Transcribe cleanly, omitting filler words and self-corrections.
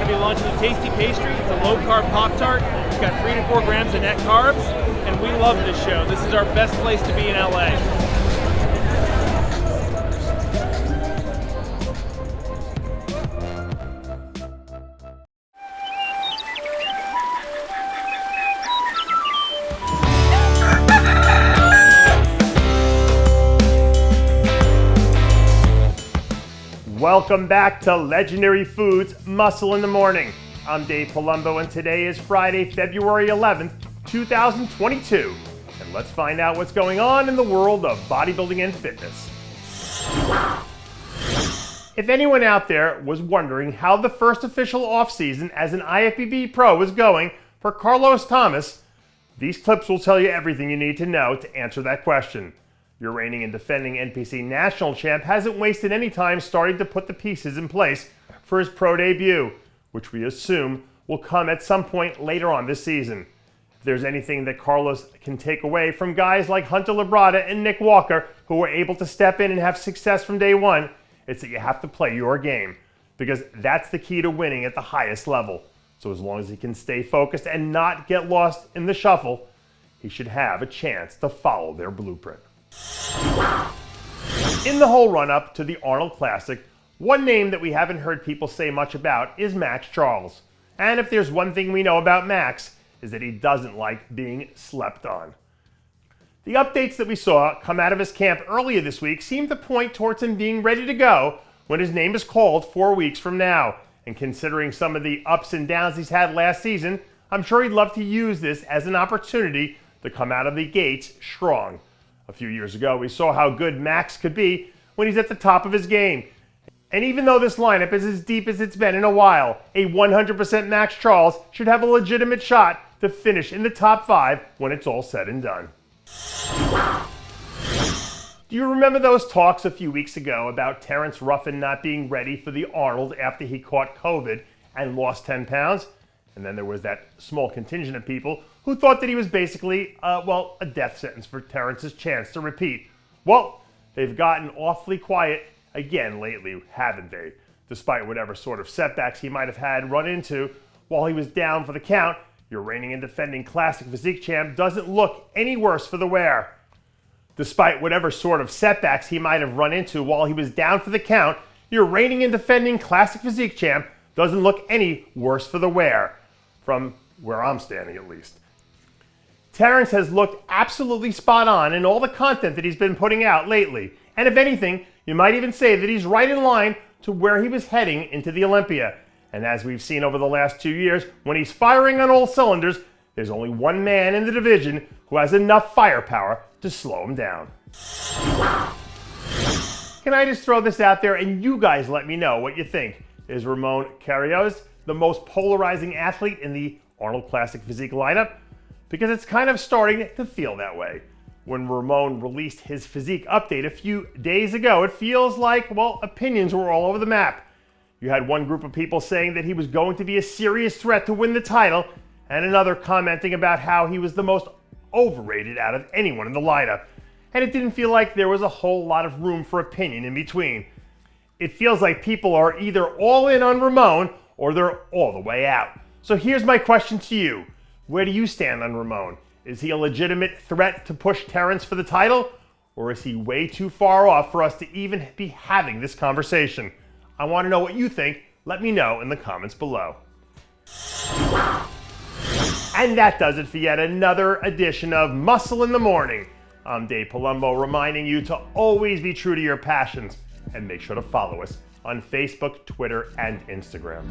to be launching a tasty pastry. It's a low-carb Pop-Tart. It's got 3 to 4 grams of net carbs, and we love this show. This is our best place to be in LA. Welcome back to Legendary Foods Muscle in the Morning. I'm Dave Palumbo, and today is Friday, February 11th, 2022. And let's find out what's going on in the world of bodybuilding and fitness. If anyone out there was wondering how the first official offseason as an IFBB pro was going for Carlos Thomas, these clips will tell you everything you need to know to answer that question. Your reigning and defending NPC national champ hasn't wasted any time starting to put the pieces in place for his pro debut, which we assume will come at some point later on this season. If there's anything that Carlos can take away from guys like Hunter Labrada and Nick Walker, who were able to step in and have success from day one, it's that you have to play your game, because that's the key to winning at the highest level. So as long as he can stay focused and not get lost in the shuffle, he should have a chance to follow their blueprint. In the whole run-up to the Arnold Classic, one name that we haven't heard people say much about is Maxx Charles. And if there's one thing we know about Max, is that he doesn't like being slept on. The updates that we saw come out of his camp earlier this week seem to point towards him being ready to go when his name is called 4 weeks from now. And considering some of the ups and downs he's had last season, I'm sure he'd love to use this as an opportunity to come out of the gates strong. A few years ago, we saw how good Max could be when he's at the top of his game. And even though this lineup is as deep as it's been in a while, a 100% Maxx Charles should have a legitimate shot to finish in the top 5 when it's all said and done. Do you remember those talks a few weeks ago about Terrence Ruffin not being ready for the Arnold after he caught COVID and lost 10 pounds? And then there was that small contingent of people who thought that he was basically, a death sentence for Terrence's chance to repeat. Well, they've gotten awfully quiet again lately, haven't they? Despite whatever sort of setbacks he might have had run into while he was down for the count, your reigning and defending classic physique champ doesn't look any worse for the wear. Despite whatever sort of setbacks he might have run into while he was down for the count, your reigning and defending classic physique champ doesn't look any worse for the wear. From where I'm standing, at least. Terrence has looked absolutely spot on in all the content that he's been putting out lately. And if anything, you might even say that he's right in line to where he was heading into the Olympia. And as we've seen over the last 2 years, when he's firing on all cylinders, there's only one man in the division who has enough firepower to slow him down. Can I just throw this out there and you guys let me know what you think? Is Ramon Querioz the most polarizing athlete in the Arnold Classic Physique lineup? Because it's kind of starting to feel that way. When Ramon released his physique update a few days ago, it feels like, opinions were all over the map. You had one group of people saying that he was going to be a serious threat to win the title, and another commenting about how he was the most overrated out of anyone in the lineup. And it didn't feel like there was a whole lot of room for opinion in between. It feels like people are either all in on Ramon or they're all the way out. So here's my question to you. Where do you stand on Ramon? Is he a legitimate threat to push Terrence for the title? Or is he way too far off for us to even be having this conversation? I want to know what you think. Let me know in the comments below. And that does it for yet another edition of Muscle in the Morning. I'm Dave Palumbo, reminding you to always be true to your passions and make sure to follow us on Facebook, Twitter, and Instagram.